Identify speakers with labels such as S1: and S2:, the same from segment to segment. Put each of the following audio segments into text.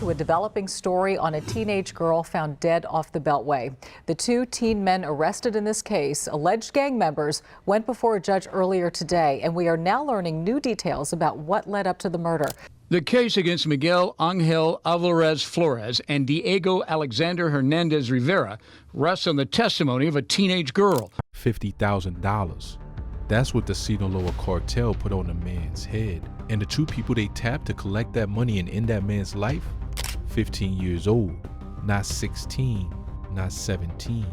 S1: to a developing story on a teenage girl found dead off the Beltway. The two teen men arrested in this case, alleged gang members, went before a judge earlier today, and we are now learning new details about what led up to the murder.
S2: The case against Miguel Angel Alvarez Flores and Diego Alexander Hernandez Rivera rests on the testimony of a teenage girl.
S3: $50,000. That's what the Sinaloa Cartel put on the man's head. And the two people they tapped to collect that money and end that man's life? 15 years old, not 16, not 17.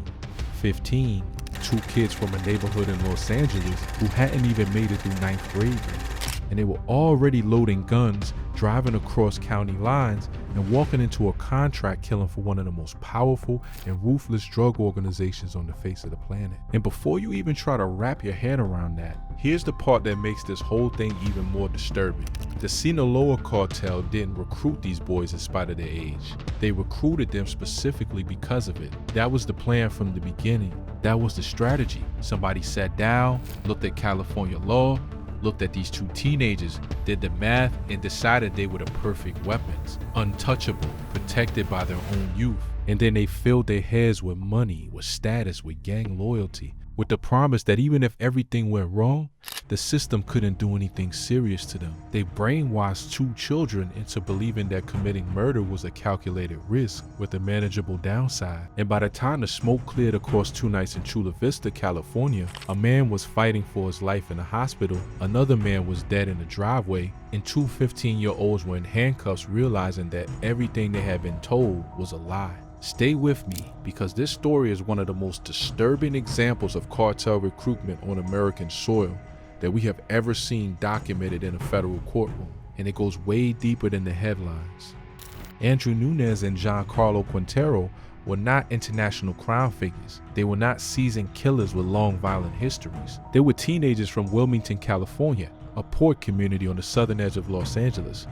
S3: 15, two kids from a neighborhood in Los Angeles who hadn't even made it through 9th grade yet. And they were already loading guns, driving across county lines, and walking into a contract killing for one of the most powerful and ruthless drug organizations on the face of the planet. And before you even try to wrap your head around that, here's the part that makes this whole thing even more disturbing. The Sinaloa Cartel didn't recruit these boys in spite of their age. They recruited them specifically because of it. That was the plan from the beginning. That was the strategy. Somebody sat down, looked at California law, looked at these two teenagers, did the math, and decided they were the perfect weapons. Untouchable, protected by their own youth. And then they filled their heads with money, with status, with gang loyalty, with the promise that even if everything went wrong, the system couldn't do anything serious to them. They brainwashed two children into believing that committing murder was a calculated risk with a manageable downside. And by the time the smoke cleared across two nights in Chula Vista, California, a man was fighting for his life in the hospital, another man was dead in the driveway, and two 15-year-olds were in handcuffs, realizing that everything they had been told was a lie. Stay with me, because this story is one of the most disturbing examples of cartel recruitment on American soil that we have ever seen documented in a federal courtroom, and it goes way deeper than the headlines. Andrew Nunez and Johncarlo Quintero were not international crime figures. They were not seasoned killers with long violent histories. They were teenagers from Wilmington, California, a poor community on the southern edge of Los Angeles,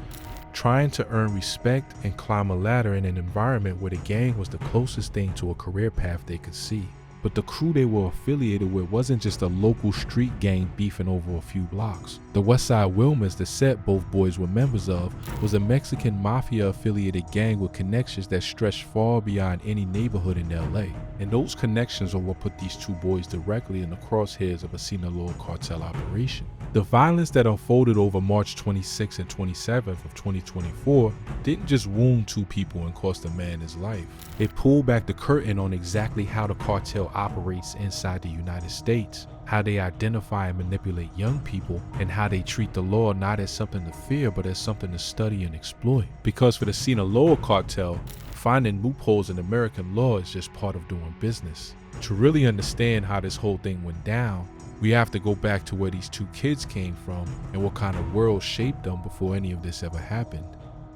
S3: trying to earn respect and climb a ladder in an environment where the gang was the closest thing to a career path they could see. But the crew they were affiliated with wasn't just a local street gang beefing over a few blocks. The Westside Wilmers, the set both boys were members of, was a Mexican mafia-affiliated gang with connections that stretched far beyond any neighborhood in LA. And those connections are what put these two boys directly in the crosshairs of a Sinaloa Cartel operation. The violence that unfolded over March 26th and 27th of 2024 didn't just wound two people and cost a man his life. It pulled back the curtain on exactly how the cartel operates inside the United States, how they identify and manipulate young people, and how they treat the law not as something to fear but as something to study and exploit. Because for the Sinaloa Cartel, finding loopholes in American law is just part of doing business. To really understand how this whole thing went down, we have to go back to where these two kids came from and what kind of world shaped them before any of this ever happened.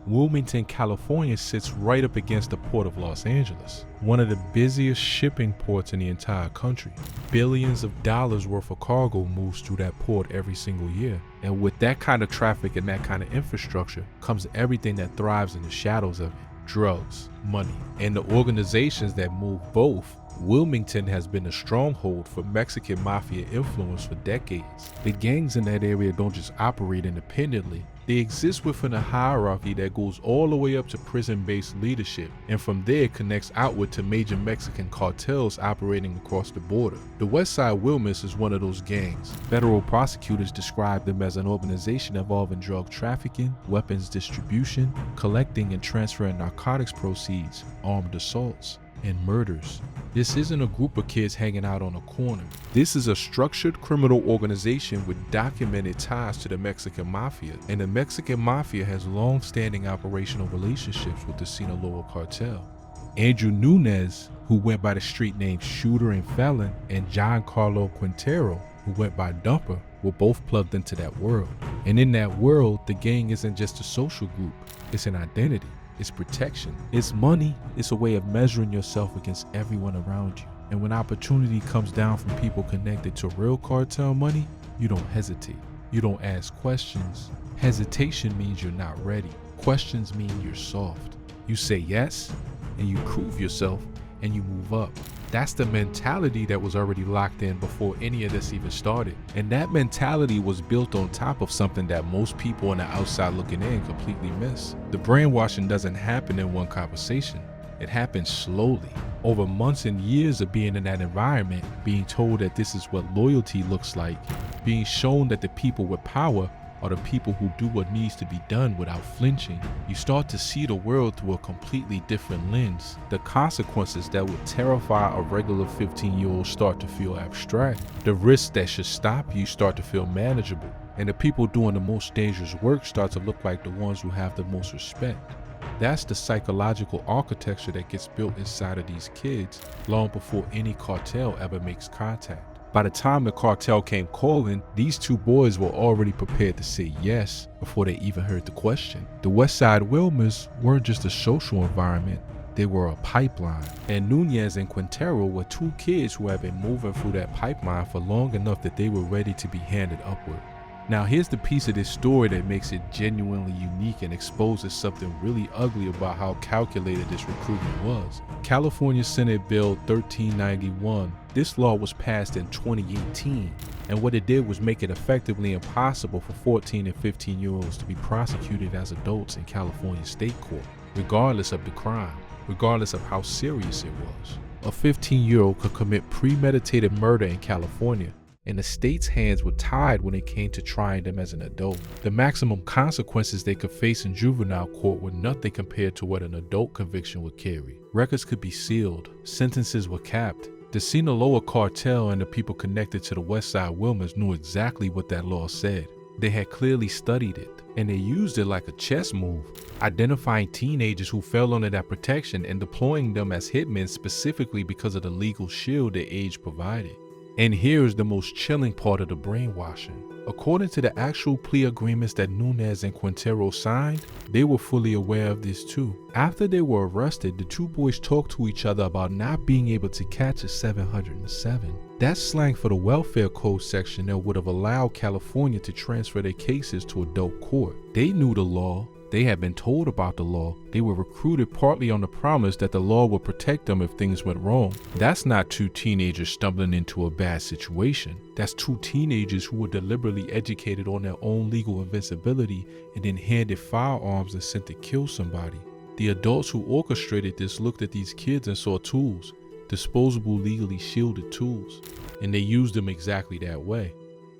S3: Wilmington, California sits right up against the port of Los Angeles, one of the busiest shipping ports in the entire country. Billions of dollars worth of cargo moves through that port every single year. And with that kind of traffic and that kind of infrastructure comes everything that thrives in the shadows of it: drugs, money, and the organizations that move both. Wilmington has been a stronghold for Mexican mafia influence for decades. The gangs in that area don't just operate independently. They exist within a hierarchy that goes all the way up to prison-based leadership, and from there connects outward to major Mexican cartels operating across the border. The Westside Wilmers is one of those gangs. Federal prosecutors describe them as an organization involving drug trafficking, weapons distribution, collecting and transferring narcotics proceeds, armed assaults, and murders. This isn't a group of kids hanging out on a corner. This is a structured criminal organization with documented ties to the Mexican mafia, and the Mexican mafia has long-standing operational relationships with the Sinaloa Cartel. Andrew Nunez, who went by the street name Shooter and Felon, and Johncarlo Quintero, who went by Dumper, were both plugged into that world. And in that world, the gang isn't just a social group, it's an identity. It's protection, it's money, it's a way of measuring yourself against everyone around you. And when opportunity comes down from people connected to real cartel money, you don't hesitate. You don't ask questions. Hesitation means you're not ready. Questions mean you're soft. You say yes, and you prove yourself, and you move up. That's the mentality that was already locked in before any of this even started. And that mentality was built on top of something that most people on the outside looking in completely miss. The brainwashing doesn't happen in one conversation. It happens slowly, over months and years of being in that environment, being told that this is what loyalty looks like, being shown that the people with power are the people who do what needs to be done without flinching. You start to see the world through a completely different lens. The consequences that would terrify a regular 15-year-old start to feel abstract. The risks that should stop you start to feel manageable. And the people doing the most dangerous work start to look like the ones who have the most respect. That's the psychological architecture that gets built inside of these kids long before any cartel ever makes contact. By the time the cartel came calling, these two boys were already prepared to say yes before they even heard the question. The West Side Wilmers weren't just a social environment, they were a pipeline. And Nunez and Quintero were two kids who had been moving through that pipeline for long enough that they were ready to be handed upward. Now here's the piece of this story that makes it genuinely unique and exposes something really ugly about how calculated this recruitment was. California Senate Bill 1391, this law was passed in 2018, and what it did was make it effectively impossible for 14 and 15-year-olds to be prosecuted as adults in California state court, regardless of the crime, regardless of how serious it was. A 15-year-old could commit premeditated murder in California, and the state's hands were tied when it came to trying them as an adult. The maximum consequences they could face in juvenile court were nothing compared to what an adult conviction would carry. Records could be sealed, sentences were capped. The Sinaloa Cartel and the people connected to the West Side Wilmers knew exactly what that law said. They had clearly studied it, and they used it like a chess move, identifying teenagers who fell under that protection and deploying them as hitmen specifically because of the legal shield their age provided. And here's the most chilling part of the brainwashing. According to the actual plea agreements that Nunez and Quintero signed, they were fully aware of this too. After they were arrested, the two boys talked to each other about not being able to catch a 707. That's slang for the welfare code section that would have allowed California to transfer their cases to adult court. They knew the law. They had been told about the law. They were recruited partly on the promise that the law would protect them if things went wrong. That's not two teenagers stumbling into a bad situation. That's two teenagers who were deliberately educated on their own legal invincibility and then handed firearms and sent to kill somebody. The adults who orchestrated this looked at these kids and saw tools, disposable legally shielded tools, and they used them exactly that way.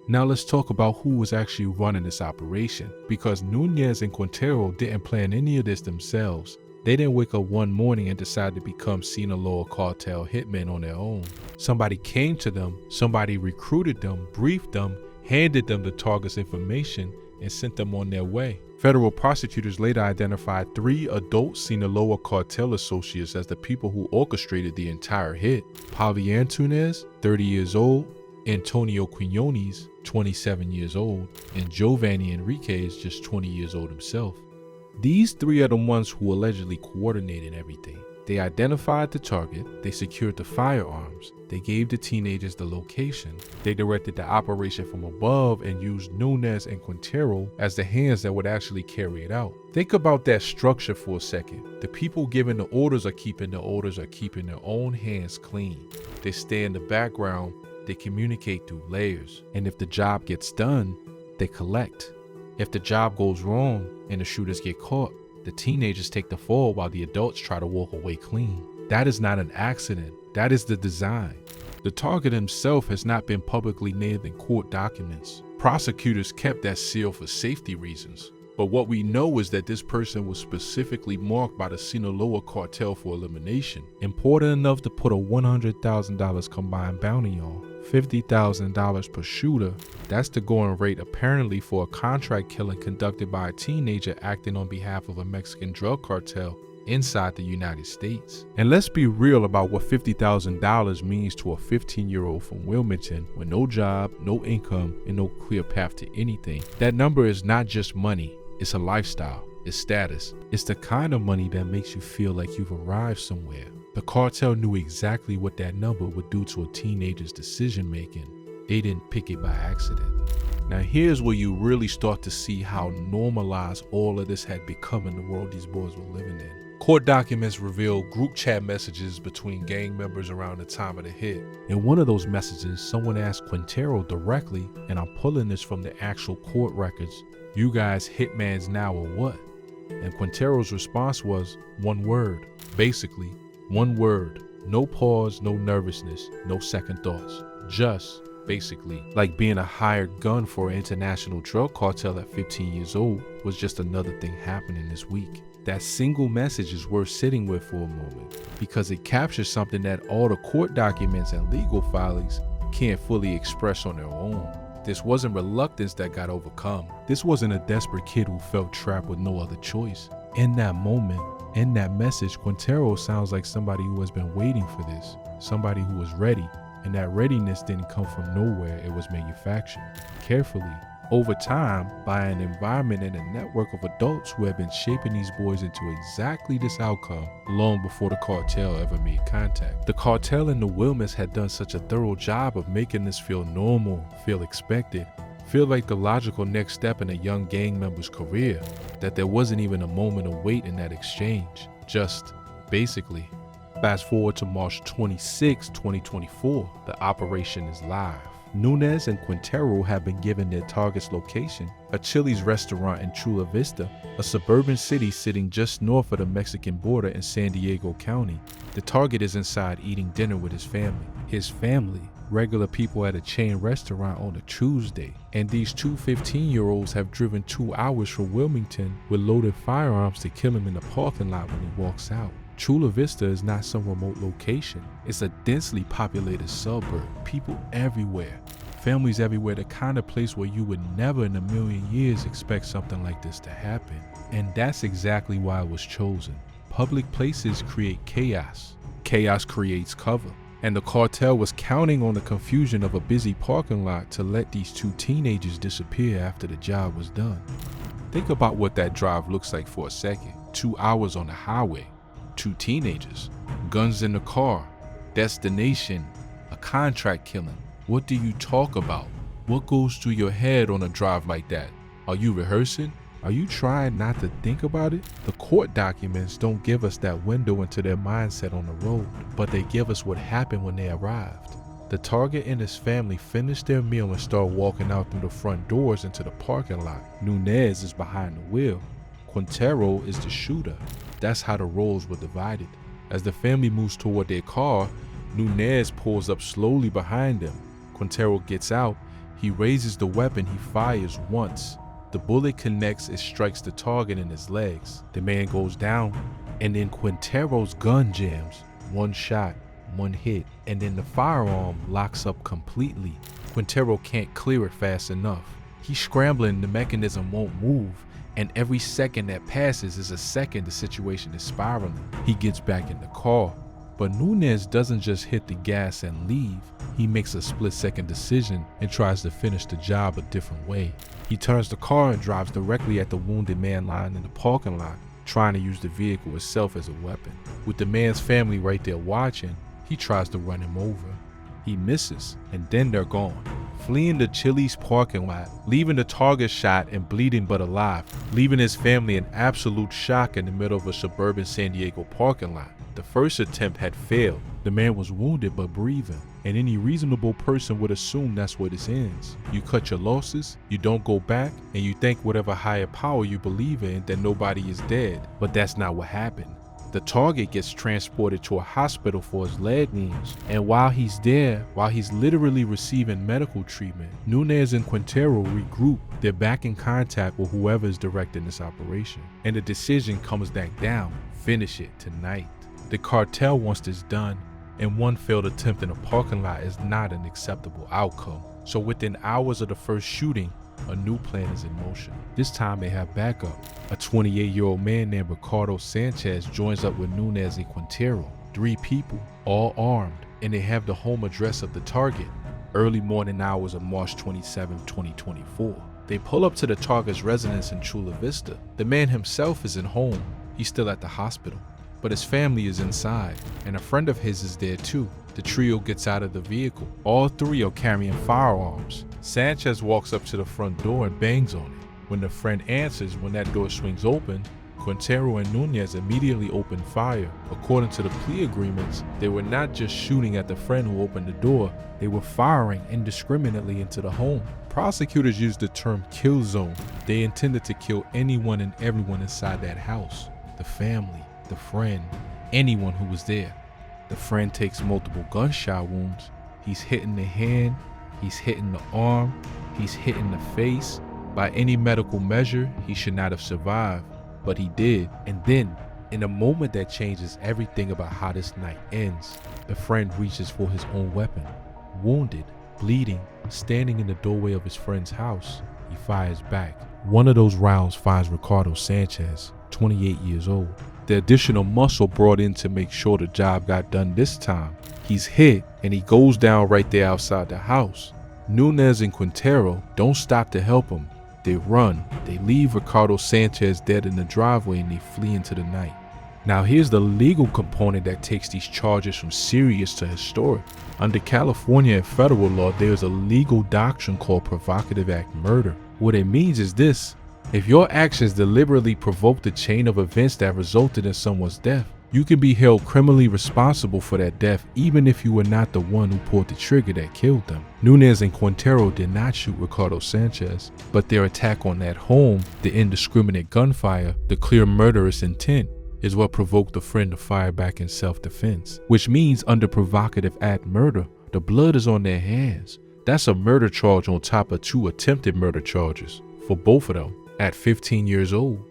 S3: Now let's talk about who was actually running this operation, because Nunez and Quintero didn't plan any of this themselves. They didn't wake up one morning and decide to become Sinaloa Cartel hitmen on their own. Somebody came to them, somebody recruited them, briefed them, handed them the target's information, and sent them on their way. Federal prosecutors later identified 3 adult Sinaloa Cartel associates as the people who orchestrated the entire hit. Javier Antunes, 30 years old, Antonio Quinones, 27 years old, and Giovanni Enriquez, just 20 years old himself. These 3 are the ones who allegedly coordinated everything. They identified the target, they secured the firearms, they gave the teenagers the location, they directed the operation from above and used Nunez and Quintero as the hands that would actually carry it out. Think about that structure for a second. The people giving the orders are keeping their own hands clean. They stay in the background, they communicate through layers, and if the job gets done, they collect. If the job goes wrong and the shooters get caught, the teenagers take the fall while the adults try to walk away clean. That is not an accident. That is the design. The target himself has not been publicly named in court documents. Prosecutors kept that seal for safety reasons. But what we know is that this person was specifically marked by the Sinaloa Cartel for elimination, important enough to put a $100,000 combined bounty on. $50,000 per shooter, that's the going rate apparently for a contract killing conducted by a teenager acting on behalf of a Mexican drug cartel inside the United States. And let's be real about what $50,000 means to a 15-year-old from Wilmington with no job, no income, and no clear path to anything. That number is not just money, it's a lifestyle, it's status. It's the kind of money that makes you feel like you've arrived somewhere. The cartel knew exactly what that number would do to a teenager's decision making. They didn't pick it by accident. Now here's where you really start to see how normalized all of this had become in the world these boys were living in. Court documents reveal group chat messages between gang members around the time of the hit. In one of those messages, someone asked Quintero directly, and I'm pulling this from the actual court records, "You guys hitmans now or what?" And Quintero's response was one word. Basically, one word. No pause, no nervousness, no second thoughts. Just, basically, like being a hired gun for an international drug cartel at 15 years old was just another thing happening this week. That single message is worth sitting with for a moment because it captures something that all the court documents and legal filings can't fully express on their own. This wasn't reluctance that got overcome. This wasn't a desperate kid who felt trapped with no other choice. In that moment, in that message, Quintero sounds like somebody who has been waiting for this, somebody who was ready, and that readiness didn't come from nowhere, it was manufactured carefully over time by an environment and a network of adults who have been shaping these boys into exactly this outcome long before the cartel ever made contact. The cartel and the Wilmers had done such a thorough job of making this feel normal, feel expected, feel like the logical next step in a young gang member's career, that there wasn't even a moment of wait in that exchange. Just basically. Fast forward to March 26, 2024, the operation is live. Nunez and Quintero have been given their target's location, a Chili's restaurant in Chula Vista, a suburban city sitting just north of the Mexican border in San Diego County. The target is inside eating dinner with his family. His family, regular people at a chain restaurant on a Tuesday, and these two 15-year-olds have driven 2 hours from Wilmington with loaded firearms to kill him in the parking lot when he walks out. Chula Vista is not some remote location. It's a densely populated suburb, people everywhere, families everywhere, the kind of place where you would never in a million years expect something like this to happen. And that's exactly why it was chosen. Public places create chaos. Chaos creates cover. And the cartel was counting on the confusion of a busy parking lot to let these two teenagers disappear after the job was done. Think about what that drive looks like for a second. 2 hours on the highway. 2 teenagers, guns in the car, destination, a contract killing. What do you talk about? What goes through your head on a drive like that? Are you rehearsing? Are you trying not to think about it? The court documents don't give us that window into their mindset on the road, but they give us what happened when they arrived. The target and his family finished their meal and started walking out through the front doors into the parking lot. Nunez is behind the wheel. Quintero is the shooter. That's how the roles were divided. As the family moves toward their car, Nunez pulls up slowly behind them. Quintero gets out. He raises the weapon. He fires once. The bullet connects and strikes the target in his legs. The man goes down, and then Quintero's gun jams. One shot, one hit, and then the firearm locks up completely. Quintero can't clear it fast enough. He's scrambling, the mechanism won't move. And every second that passes is a second the situation is spiraling. He gets back in the car. But Nunez doesn't just hit the gas and leave. He makes a split-second decision and tries to finish the job a different way. He turns the car and drives directly at the wounded man lying in the parking lot, trying to use the vehicle itself as a weapon. With the man's family right there watching, he tries to run him over. He misses, and then they're gone, fleeing the Chili's parking lot, leaving the target shot and bleeding but alive, leaving his family in absolute shock in the middle of a suburban San Diego parking lot. The first attempt had failed. The man was wounded but breathing, and any reasonable person would assume that's where this ends. You cut your losses, you don't go back, and you thank whatever higher power you believe in that nobody is dead. But that's not what happened. The target gets transported to a hospital for his leg wounds, and while he's there, while he's literally receiving medical treatment, Nunez and Quintero regroup. They're back in contact with whoever is directing this operation, and the decision comes back down: finish it tonight. The cartel wants this done, and one failed attempt in a parking lot is not an acceptable outcome. So within hours of the first shooting, a new plan is in motion. This time they have backup. A 28-year-old man named Ricardo Sanchez joins up with Nunez and Quintero. 3 people, all armed, and they have the home address of the target. Early morning hours of March 27, 2024. They pull up to the target's residence in Chula Vista. The man himself isn't home. He's still at the hospital, but his family is inside, and a friend of his is there too. The trio gets out of the vehicle. All 3 are carrying firearms. Sanchez walks up to the front door and bangs on it. When the friend answers, when that door swings open, Quintero and Nunez immediately opened fire. According to the plea agreements, they were not just shooting at the friend who opened the door, they were firing indiscriminately into the home. Prosecutors used the term kill zone. They intended to kill anyone and everyone inside that house. The family, the friend, anyone who was there. The friend takes multiple gunshot wounds. He's hit in the hand, he's hit in the arm, he's hit in the face. By any medical measure, he should not have survived, but he did. And then, in a moment that changes everything about how this night ends, the friend reaches for his own weapon. Wounded, bleeding, standing in the doorway of his friend's house, he fires back. One of those rounds finds Ricardo Sanchez, 28 years old. The additional muscle brought in to make sure the job got done this time. He's hit and he goes down right there outside the house. Nunez and Quintero don't stop to help him. They run. They leave Ricardo Sanchez dead in the driveway and they flee into the night. Now here's the legal component that takes these charges from serious to historic. Under California and federal law, there's a legal doctrine called provocative act murder. What it means is this: if your actions deliberately provoked a chain of events that resulted in someone's death, you can be held criminally responsible for that death even if you were not the one who pulled the trigger that killed them. Nunez and Quintero did not shoot Ricardo Sanchez, but their attack on that home, the indiscriminate gunfire, the clear murderous intent, is what provoked the friend to fire back in self-defense. Which means under provocative act murder, the blood is on their hands. That's a murder charge on top of 2 attempted murder charges for both of them. At 15 years old,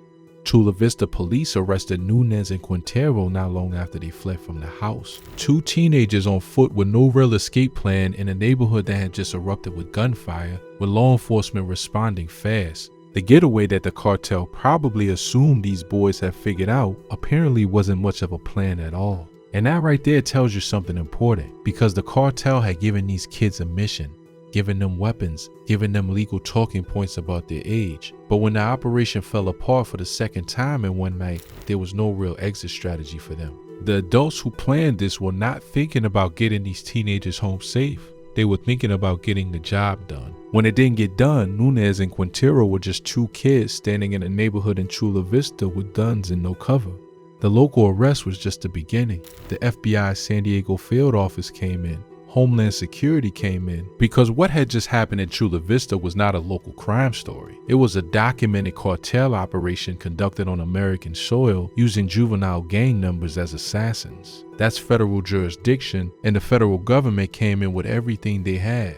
S3: Chula Vista police arrested Nunez and Quintero not long after they fled from the house. 2 teenagers on foot with no real escape plan in a neighborhood that had just erupted with gunfire, with law enforcement responding fast. The getaway that the cartel probably assumed these boys had figured out apparently wasn't much of a plan at all. And that right there tells you something important, because the cartel had given these kids a mission, given them weapons, given them legal talking points about their age. But when the operation fell apart for the second time in one night, there was no real exit strategy for them. The adults who planned this were not thinking about getting these teenagers home safe. They were thinking about getting the job done. When it didn't get done, Nunez and Quintero were just 2 kids standing in a neighborhood in Chula Vista with guns and no cover. The local arrest was just the beginning. The FBI San Diego field office came in. Homeland Security came in, because what had just happened in Chula Vista was not a local crime story. It was a documented cartel operation conducted on American soil using juvenile gang members as assassins. That's federal jurisdiction, and the federal government came in with everything they had.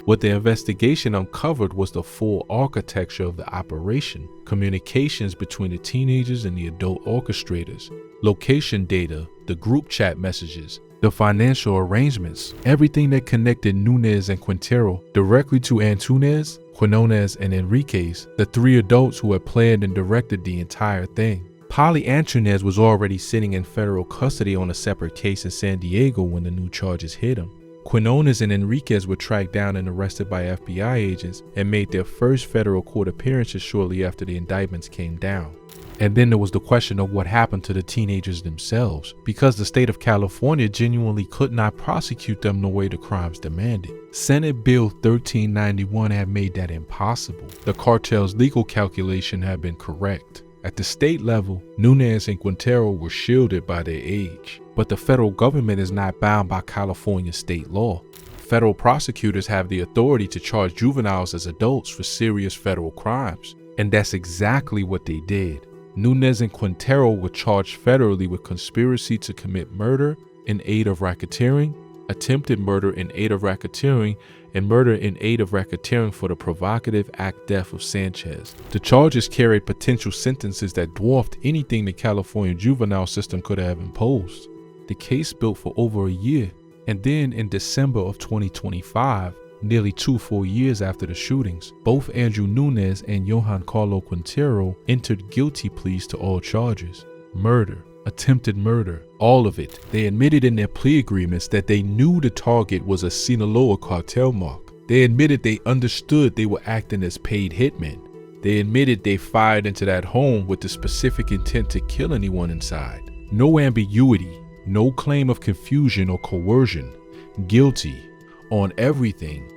S3: What the investigation uncovered was the full architecture of the operation, communications between the teenagers and the adult orchestrators, location data, the group chat messages, the financial arrangements, everything that connected Nunez and Quintero directly to Antunez, Quinones, and Enriquez, the 3 adults who had planned and directed the entire thing. Polly Antunez was already sitting in federal custody on a separate case in San Diego when the new charges hit him. Quinones and Enriquez were tracked down and arrested by FBI agents and made their first federal court appearances shortly after the indictments came down. And then there was the question of what happened to the teenagers themselves, because the state of California genuinely could not prosecute them the way the crimes demanded. Senate Bill 1391 had made that impossible. The cartel's legal calculation had been correct. At the state level, Nunez and Quintero were shielded by their age, but the federal government is not bound by California state law. Federal prosecutors have the authority to charge juveniles as adults for serious federal crimes, and that's exactly what they did. Nunez and Quintero were charged federally with conspiracy to commit murder in aid of racketeering, attempted murder in aid of racketeering, and murder in aid of racketeering for the provocative act death of Sanchez. The charges carried potential sentences that dwarfed anything the California juvenile system could have imposed. The case built for over a year, and then in December of 2025, nearly 2 full years after the shootings, both Andrew Nunez and Johncarlo Quintero entered guilty pleas to all charges. Murder, attempted murder, all of it. They admitted in their plea agreements that they knew the target was a Sinaloa Cartel mark. They admitted they understood they were acting as paid hitmen. They admitted they fired into that home with the specific intent to kill anyone inside. No ambiguity, no claim of confusion or coercion. Guilty on everything.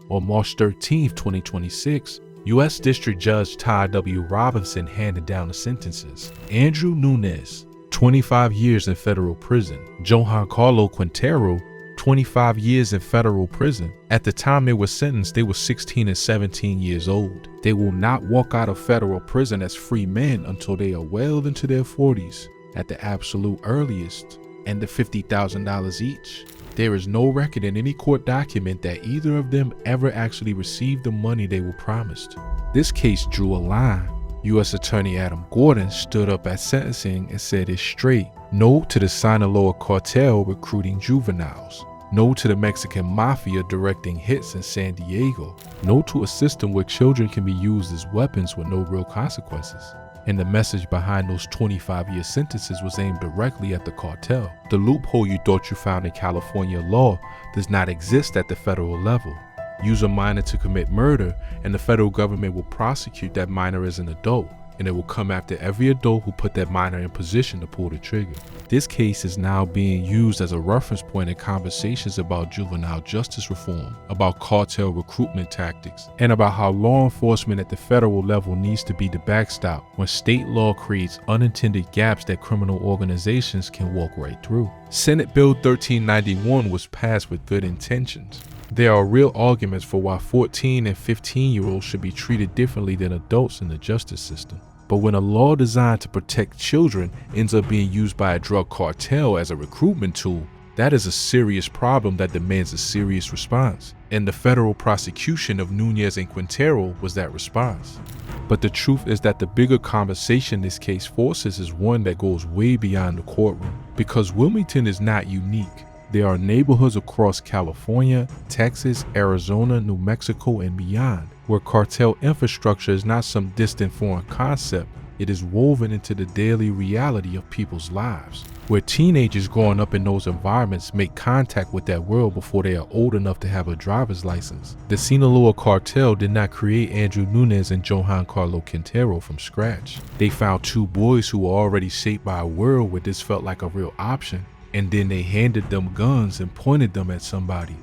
S3: On March 13, 2026, U.S. District Judge Todd W. Robinson handed down the sentences. Andrew Nunez, 25 years in federal prison. Johncarlo Quintero, 25 years in federal prison. At the time they were sentenced, they were 16 and 17 years old. They will not walk out of federal prison as free men until they are well into their 40s, at the absolute earliest, and the $50,000 each. There is no record in any court document that either of them ever actually received the money they were promised. This case drew a line. U.S. Attorney Adam Gordon stood up at sentencing and said it's straight. No to the Sinaloa Cartel recruiting juveniles. No to the Mexican Mafia directing hits in San Diego. No to a system where children can be used as weapons with no real consequences. And the message behind those 25-year sentences was aimed directly at the cartel. The loophole you thought you found in California law does not exist at the federal level. Use a minor to commit murder, and the federal government will prosecute that minor as an adult, and it will come after every adult who put that minor in position to pull the trigger. This case is now being used as a reference point in conversations about juvenile justice reform, about cartel recruitment tactics, and about how law enforcement at the federal level needs to be the backstop when state law creates unintended gaps that criminal organizations can walk right through. Senate Bill 1391 was passed with good intentions. There are real arguments for why 14 and 15-year-olds should be treated differently than adults in the justice system. But when a law designed to protect children ends up being used by a drug cartel as a recruitment tool, that is a serious problem that demands a serious response. And the federal prosecution of Nunez and Quintero was that response. But the truth is that the bigger conversation this case forces is one that goes way beyond the courtroom. Because Wilmington is not unique. There are neighborhoods across California, Texas, Arizona, New Mexico, and beyond, where cartel infrastructure is not some distant foreign concept. It is woven into the daily reality of people's lives, where teenagers growing up in those environments make contact with that world before they are old enough to have a driver's license. The Sinaloa Cartel did not create Andrew Nunez and Johncarlo Quintero from scratch. They found two boys who were already shaped by a world where this felt like a real option. And then they handed them guns and pointed them at somebody.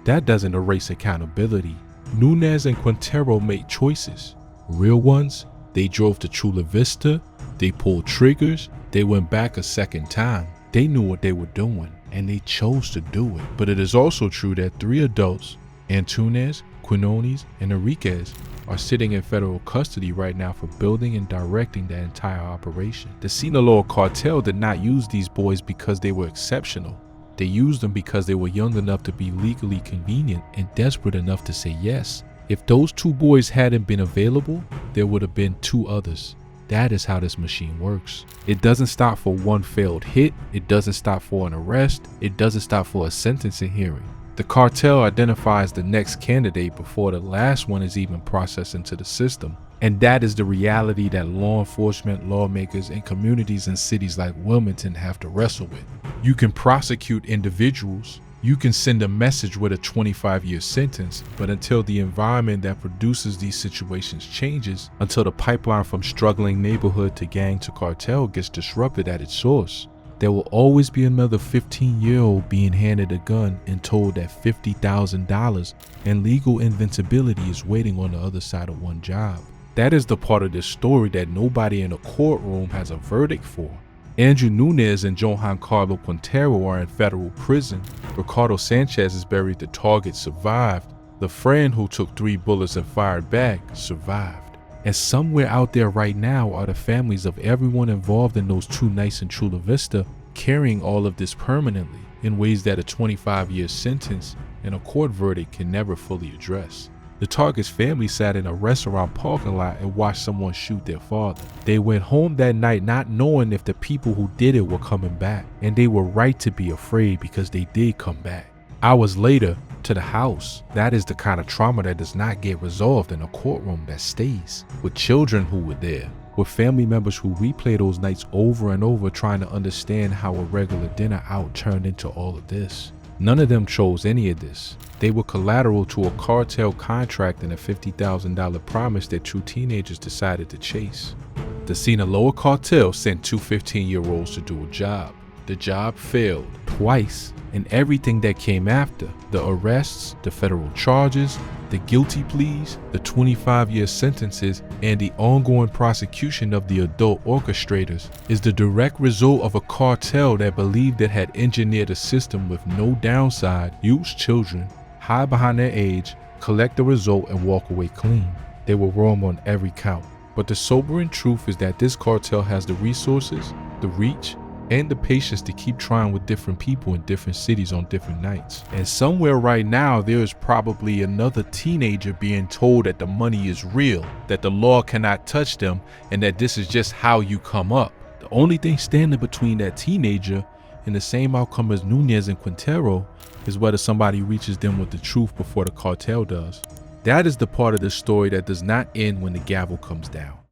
S3: That doesn't erase accountability. Nunez and Quintero made choices. Real ones. They drove to Chula Vista. They pulled triggers. They went back a second time. They knew what they were doing, and they chose to do it. But it is also true that 3 adults, Antunes, Quinones, and Enriquez, are sitting in federal custody right now for building and directing that entire operation. The Sinaloa Cartel did not use these boys because they were exceptional. They used them because they were young enough to be legally convenient and desperate enough to say yes. If those 2 boys hadn't been available, there would have been 2 others. That is how this machine works. It doesn't stop for one failed hit. It doesn't stop for an arrest. It doesn't stop for a sentencing hearing. The cartel identifies the next candidate before the last one is even processed into the system. And that is the reality that law enforcement, lawmakers, and communities in cities like Wilmington have to wrestle with. You can prosecute individuals. You can send a message with a 25-year sentence, but until the environment that produces these situations changes, until the pipeline from struggling neighborhood to gang to cartel gets disrupted at its source, there will always be another 15-year-old being handed a gun and told that $50,000 and legal invincibility is waiting on the other side of one job. That is the part of this story that nobody in a courtroom has a verdict for. Andrew Nunez and Johncarlo Quintero are in federal prison. Ricardo Sanchez is buried. The target survived. The friend who took 3 bullets and fired back survived. And somewhere out there right now are the families of everyone involved in those 2 nights in Chula Vista, carrying all of this permanently in ways that a 25-year sentence and a court verdict can never fully address. The target's family sat in a restaurant parking lot and watched someone shoot their father. They went home that night not knowing if the people who did it were coming back, and they were right to be afraid because they did come back. Hours later, to the house. That is the kind of trauma that does not get resolved in a courtroom, that stays. With children who were there, with family members who replay those nights over and over trying to understand how a regular dinner out turned into all of this. None of them chose any of this. They were collateral to a cartel contract and a $50,000 promise that 2 teenagers decided to chase. The Sinaloa Cartel sent 2 15-year-olds to do a job. The job failed twice, and everything that came after, the arrests, the federal charges, The guilty pleas, the 25-year sentences, and the ongoing prosecution of the adult orchestrators is the direct result of a cartel that believed it had engineered a system with no downside, use children, hide behind their age, collect the result, and walk away clean. They were wrong on every count. But the sobering truth is that this cartel has the resources, the reach, and the patience to keep trying with different people in different cities on different nights. And somewhere right now, there is probably another teenager being told that the money is real, that the law cannot touch them, and that this is just how you come up. The only thing standing between that teenager and the same outcome as Nunez and Quintero is whether somebody reaches them with the truth before the cartel does. That is the part of the story that does not end when the gavel comes down.